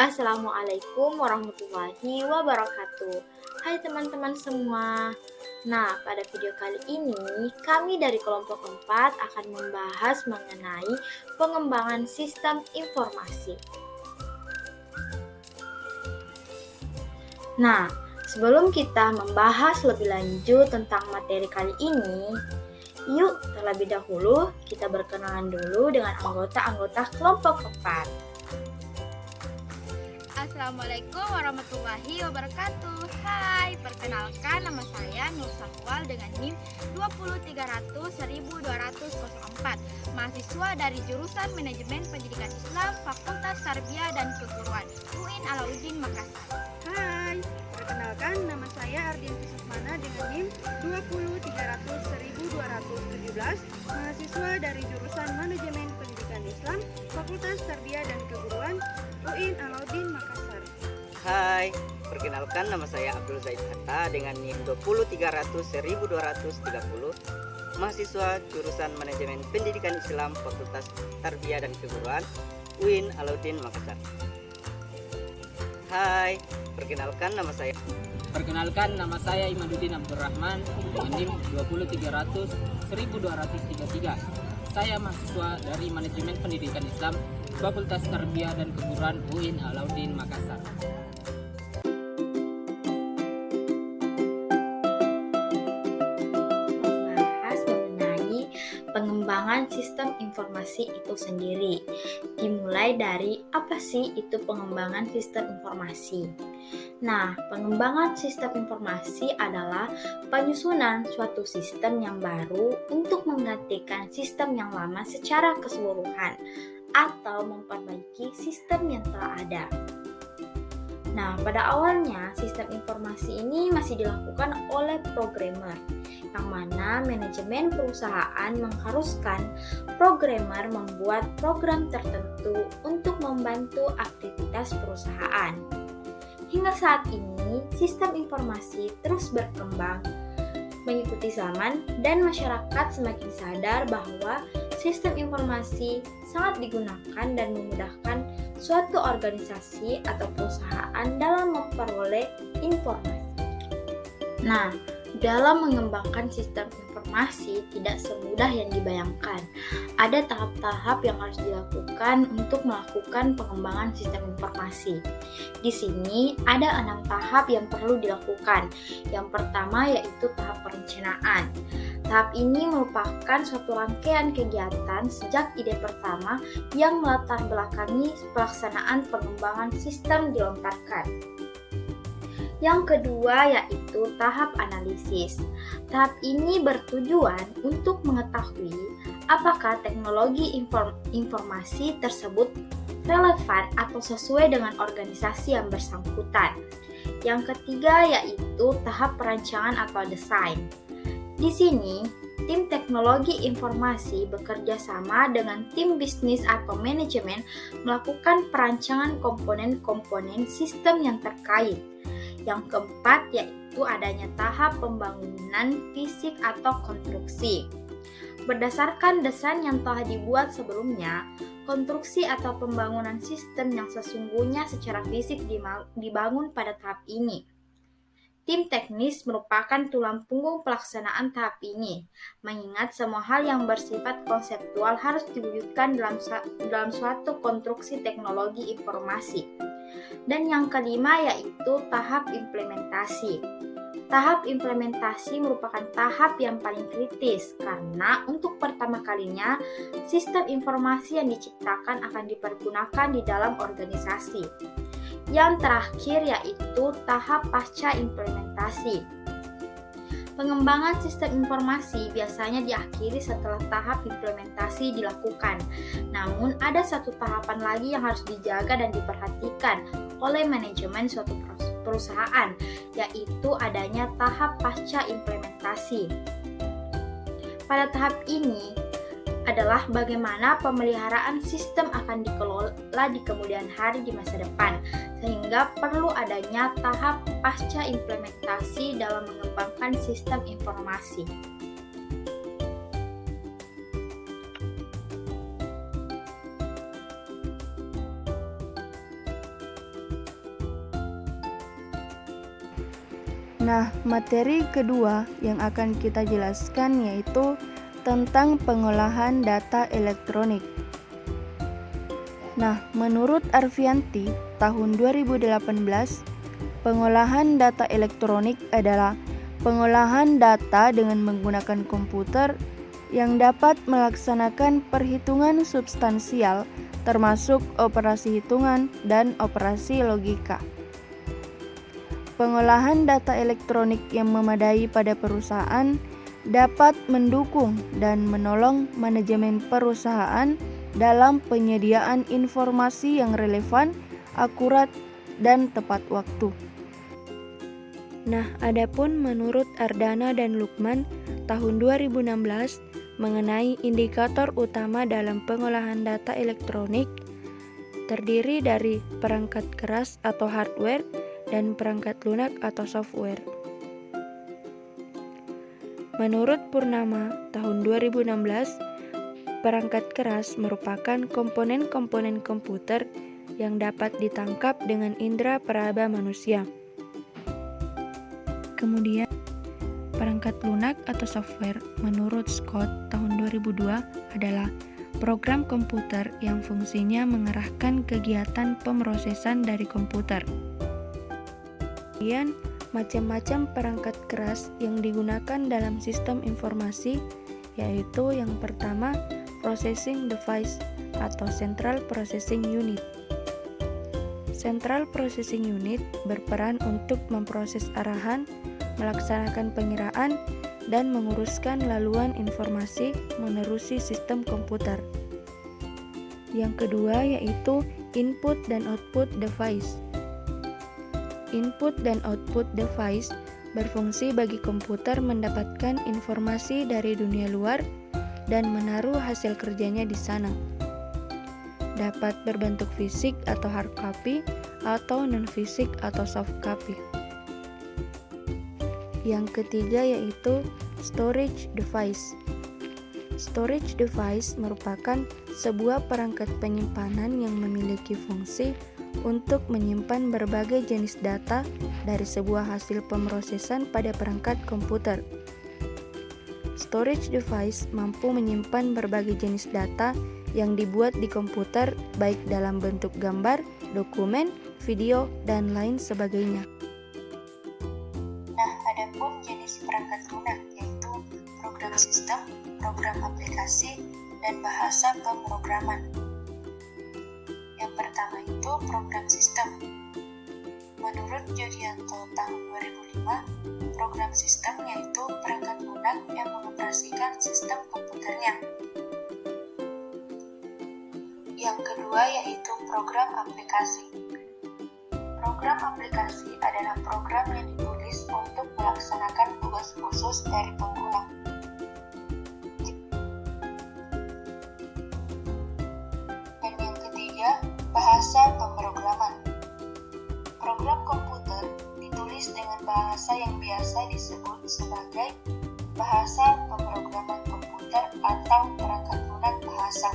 Assalamualaikum warahmatullahi wabarakatuh. Hai teman-teman semua. Nah, pada video kali ini kami dari kelompok 4 akan membahas mengenai pengembangan sistem informasi. Nah, sebelum kita membahas lebih lanjut tentang materi kali ini, yuk terlebih dahulu kita berkenalan dulu dengan anggota-anggota kelompok 4. Assalamualaikum warahmatullahi wabarakatuh. Hai, perkenalkan nama saya Nur Safwal dengan NIM 203001204, mahasiswa dari jurusan Manajemen Pendidikan Islam Fakultas Tarbiyah dan Keguruan UIN Alauddin Makassar. Hai, perkenalkan nama saya Ardin Susmana dengan NIM 203001217, mahasiswa dari jurusan Manajemen Pendidikan Islam Fakultas Tarbiyah dan Keguruan UIN Alauddin Makassar. Hai, perkenalkan nama saya Abdul Zaid Hatta dengan NIM 203001230, mahasiswa jurusan Manajemen Pendidikan Islam Fakultas Tarbiyah dan Keguruan UIN Alauddin Makassar. Hai, perkenalkan nama saya Imaduddin Abdurrahman dengan NIM 203001233. Saya mahasiswa dari Manajemen Pendidikan Islam Fakultas Tarbiyah dan Keguruan UIN Alauddin Makassar. Membahas mengenai pengembangan sistem informasi itu sendiri. Dimulai dari apa sih itu pengembangan sistem informasi? Nah, pengembangan sistem informasi adalah penyusunan suatu sistem yang baru untuk menggantikan sistem yang lama secara keseluruhan atau memperbaiki sistem yang telah ada. Nah, pada awalnya sistem informasi ini masih dilakukan oleh programmer, yang mana manajemen perusahaan mengharuskan programmer membuat program tertentu untuk membantu aktivitas perusahaan. Hingga saat ini, sistem informasi terus berkembang mengikuti zaman dan masyarakat semakin sadar bahwa sistem informasi sangat digunakan dan memudahkan suatu organisasi atau perusahaan dalam memperoleh informasi. Nah, dalam mengembangkan sistem informasi tidak semudah yang dibayangkan. Ada tahap-tahap yang harus dilakukan untuk melakukan pengembangan sistem informasi. Di sini ada 6 tahap yang perlu dilakukan. Yang pertama yaitu tahap perencanaan. Tahap ini merupakan suatu rangkaian kegiatan sejak ide pertama yang melatar belakangi pelaksanaan pengembangan sistem dilontarkan. Yang kedua yaitu tahap analisis. Tahap ini bertujuan untuk mengetahui apakah teknologi informasi tersebut relevan atau sesuai dengan organisasi yang bersangkutan. Yang ketiga yaitu tahap perancangan atau desain. Di sini, tim teknologi informasi bekerja sama dengan tim bisnis atau manajemen melakukan perancangan komponen-komponen sistem yang terkait. Yang keempat yaitu adanya tahap pembangunan fisik atau konstruksi. Berdasarkan desain yang telah dibuat sebelumnya, konstruksi atau pembangunan sistem yang sesungguhnya secara fisik dibangun pada tahap ini. Tim teknis merupakan tulang punggung pelaksanaan tahap ini, mengingat semua hal yang bersifat konseptual harus diwujudkan dalam suatu konstruksi teknologi informasi. Dan yang kelima yaitu tahap implementasi. Tahap implementasi merupakan tahap yang paling kritis karena untuk pertama kalinya sistem informasi yang diciptakan akan dipergunakan di dalam organisasi. Yang terakhir yaitu tahap pasca implementasi. Pengembangan sistem informasi biasanya diakhiri setelah tahap implementasi dilakukan. Namun ada satu tahapan lagi yang harus dijaga dan diperhatikan oleh manajemen suatu perusahaan, yaitu adanya tahap pasca implementasi. Pada tahap ini adalah bagaimana pemeliharaan sistem akan dikelola di kemudian hari di masa depan, sehingga perlu adanya tahap pasca implementasi dalam mengembangkan sistem informasi. Nah, materi kedua yang akan kita jelaskan yaitu tentang pengolahan data elektronik. Nah, menurut Arfianti, tahun 2018, pengolahan data elektronik adalah pengolahan data dengan menggunakan komputer yang dapat melaksanakan perhitungan substansial termasuk operasi hitungan dan operasi logika. Pengolahan data elektronik yang memadai pada perusahaan dapat mendukung dan menolong manajemen perusahaan dalam penyediaan informasi yang relevan, akurat, dan tepat waktu. Nah, adapun menurut Ardana dan Lukman tahun 2016 mengenai indikator utama dalam pengolahan data elektronik terdiri dari perangkat keras atau hardware dan perangkat lunak atau software. Menurut Purnama tahun 2016, perangkat keras merupakan komponen-komponen komputer yang dapat ditangkap dengan indera peraba manusia. Kemudian, perangkat lunak atau software menurut Scott tahun 2002 adalah program komputer yang fungsinya mengarahkan kegiatan pemrosesan dari komputer. Kemudian, macam-macam perangkat keras yang digunakan dalam sistem informasi yaitu yang pertama, processing device atau central processing unit. Central processing unit berperan untuk memproses arahan, melaksanakan pengiraan, dan menguruskan laluan informasi menerusi sistem komputer. Yang kedua yaitu input dan output device. Input dan output device berfungsi bagi komputer mendapatkan informasi dari dunia luar dan menaruh hasil kerjanya di sana. Dapat berbentuk fisik atau hard copy atau non-fisik atau soft copy. Yang ketiga yaitu storage device. Storage device merupakan sebuah perangkat penyimpanan yang memiliki fungsi untuk menyimpan berbagai jenis data dari sebuah hasil pemrosesan pada perangkat komputer. Storage device mampu menyimpan berbagai jenis data yang dibuat di komputer baik dalam bentuk gambar, dokumen, video, dan lain sebagainya. Nah, adapun jenis perangkat lunak yaitu program sistem, program aplikasi, dan bahasa pemrograman. Yang pertama itu program sistem. Menurut Judianto tahun 2005, program sistem yaitu perangkat lunak yang mengoperasikan sistem komputernya. Yang kedua yaitu program aplikasi. Program aplikasi adalah program yang ditulis untuk melaksanakan tugas khusus dari pengguna. Dan yang ketiga, bahasa pemrograman. Program komputer ditulis dengan bahasa yang biasa disebut sebagai bahasa pemrograman komputer atau perangkat lunak bahasa.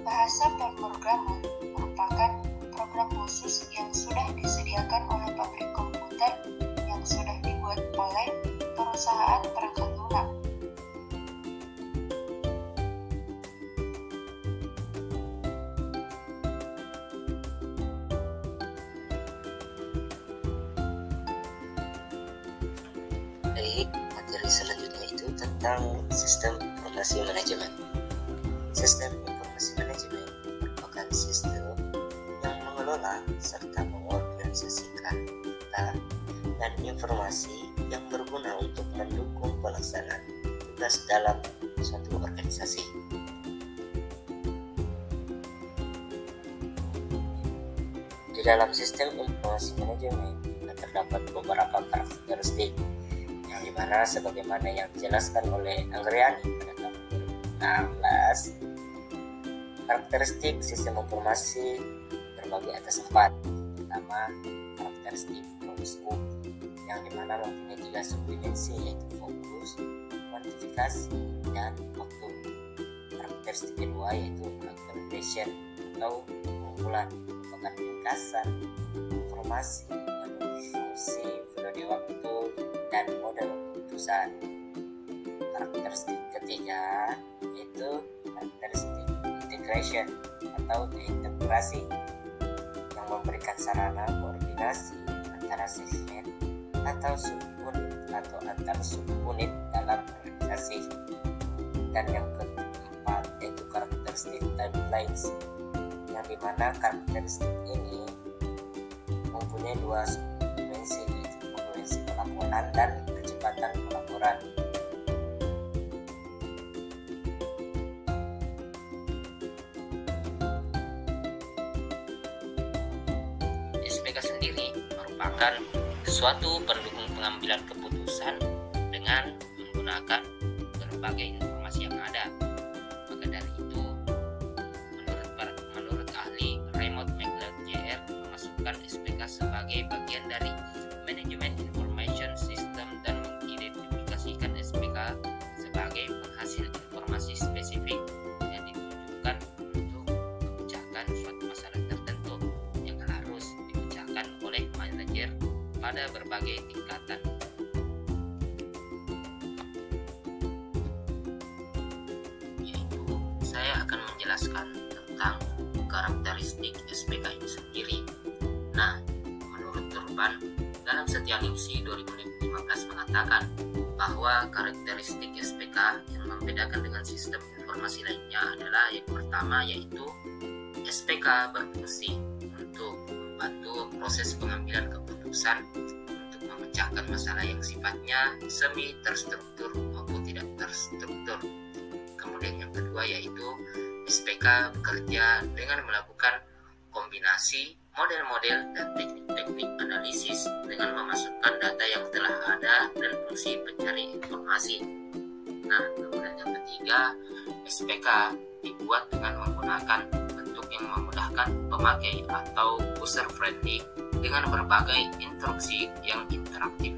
Bahasa pemrograman merupakan program khusus yang sudah disediakan oleh pabrik komputer yang sudah dibuat oleh perusahaan perangkat lunak. Baik, materi selanjutnya itu tentang sistem informasi manajemen. Sistem informasi manajemen merupakan sistem yang mengelola serta mengorganisasikan data dan informasi yang berguna untuk mendukung pelaksanaan tugas dalam suatu organisasi. Di dalam sistem informasi manajemen terdapat beberapa karakteristik yang dimana sebagaimana yang dijelaskan oleh Anggriani pada tahun 2016. Karakteristik sistem informasi terbagi atas 4. Pertama, karakteristik scope yang dimana mempunyai 3 subdimensi yaitu fokus, kuantifikasi, dan waktu. Karakteristik kedua yaitu aggregation atau pengumpulan, merupakan ringkasan informasi yang fungsi periode waktu, dan model keputusan. Karakteristik ketiga yaitu karakteristik integration atau integrasi yang memberikan sarana koordinasi antara segmen atau subunit atau antar subunit dalam organisasi. Dan yang keempat yaitu karakteristik timelines, yang dimana karakteristik ini mempunyai dua dimensi, yaitu dimensi pelaporan dan kecepatan pelaporan. SPK sendiri merupakan suatu pendukung pengambilan keputusan dengan menggunakan berbagai informasi yang ada. Maka dari itu, menurut ahli Raymond McLeod Jr. memasukkan SPK sebagai bagian dari manajemen information system dan mengidentifikasikan SPK sebagai penghasil informasi spesifik yang ditujukan untuk memecahkan suatu masalah tertentu yang harus dipecahkan oleh manajer pada berbagai tingkatan. Yaitu, saya akan menjelaskan tentang karakteristik SPK ini sendiri. Nah, menurut Turban, dalam Setianingsih 2015 mengatakan bahwa karakteristik SPK yang membedakan dengan sistem informasi lainnya adalah yang pertama yaitu SPK berfungsi untuk membantu proses pengambilan keputusan untuk memecahkan masalah yang sifatnya semi terstruktur maupun tidak terstruktur. Kemudian yang kedua yaitu SPK bekerja dengan melakukan kombinasi model-model dan teknik-teknik analisis dengan memasukkan data yang telah ada dan fungsi pencari informasi. Nah, kemudian yang ketiga, SPK dibuat dengan menggunakan bentuk yang memudahkan pemakai atau user friendly dengan berbagai instruksi yang interaktif,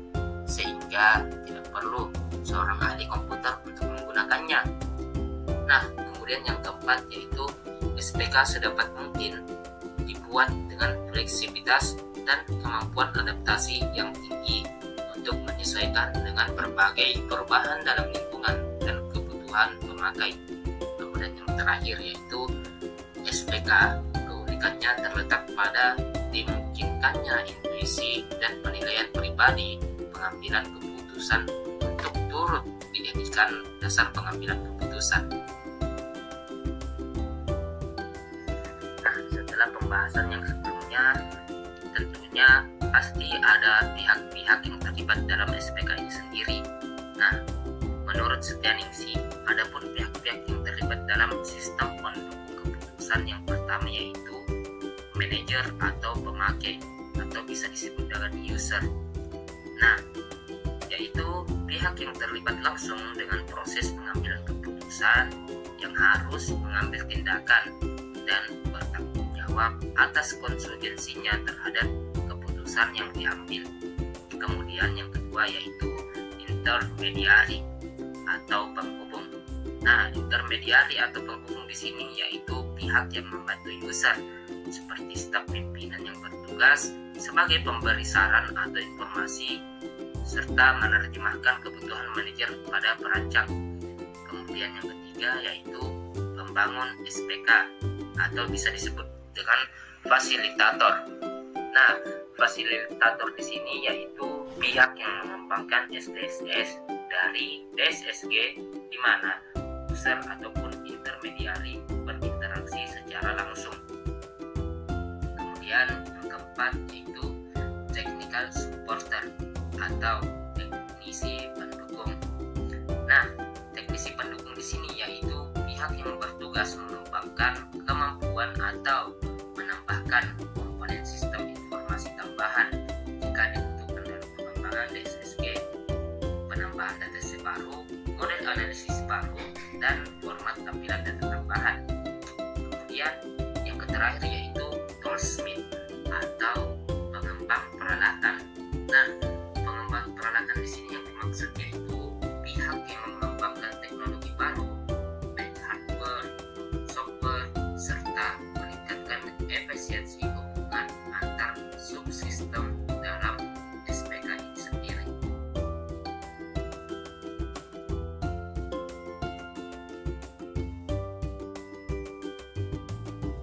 sehingga tidak perlu seorang ahli komputer untuk menggunakannya. Nah, kemudian yang keempat yaitu SPK sedapat mungkin dibuat dengan fleksibilitas dan kemampuan adaptasi yang tinggi untuk menyesuaikan dengan berbagai perubahan dalam lingkungan dan kebutuhan pemakai. Kemudian yang terakhir yaitu SPK, keunikannya terletak pada dimungkinkannya intuisi dan penilaian pribadi pengambilan keputusan untuk turut dijadikan dasar pengambilan keputusan. Nah, setelah pembahasan yang sebelumnya, tentunya pasti ada pihak-pihak yang terlibat dalam SPK ini sendiri. Nah, menurut Setianingsih, ada pun pihak-pihak yang terlibat dalam sistem pendukung keputusan yang pertama yaitu manajer atau pemakai atau bisa disebut dengan user. Nah, yaitu pihak yang terlibat langsung dengan proses pengambilan keputusan yang harus mengambil tindakan dan bertanggung jawab atas konsekuensinya terhadap keputusan yang diambil. Kemudian yang kedua yaitu intermediari atau penghubung. Nah, intermediari atau penghubung di sini yaitu pihak yang membantu user seperti staf pimpinan yang bertugas sebagai pemberi saran atau informasi serta menerjemahkan kebutuhan manajer pada perancang. Kemudian yang ketiga yaitu pembangun SPK atau bisa disebut dengan fasilitator. Nah, fasilitator di sini yaitu pihak yang mengembangkan STSS dari DSSG di mana user ataupun intermediari berinteraksi secara langsung. Kemudian yang keempat yaitu technical supporter atau teknisi pendukung. Nah, teknisi pendukung di sini yaitu pihak yang bertugas mengembangkan kemampuan atau menambahkan komponen sistem informasi tambahan jika dibutuhkan dalam pengembangan DSSG, penambahan dataset baru, model analisis baru, dan format tampilan data tambahan. Kemudian yang terakhir yaitu toolsmith atau pengembang peralatan. Nah, pengembang peralatan di sini yang dimaksud yaitu pihak yang mengembangkan teknologi baru, baik hardware, software, serta meningkatkan efisiensi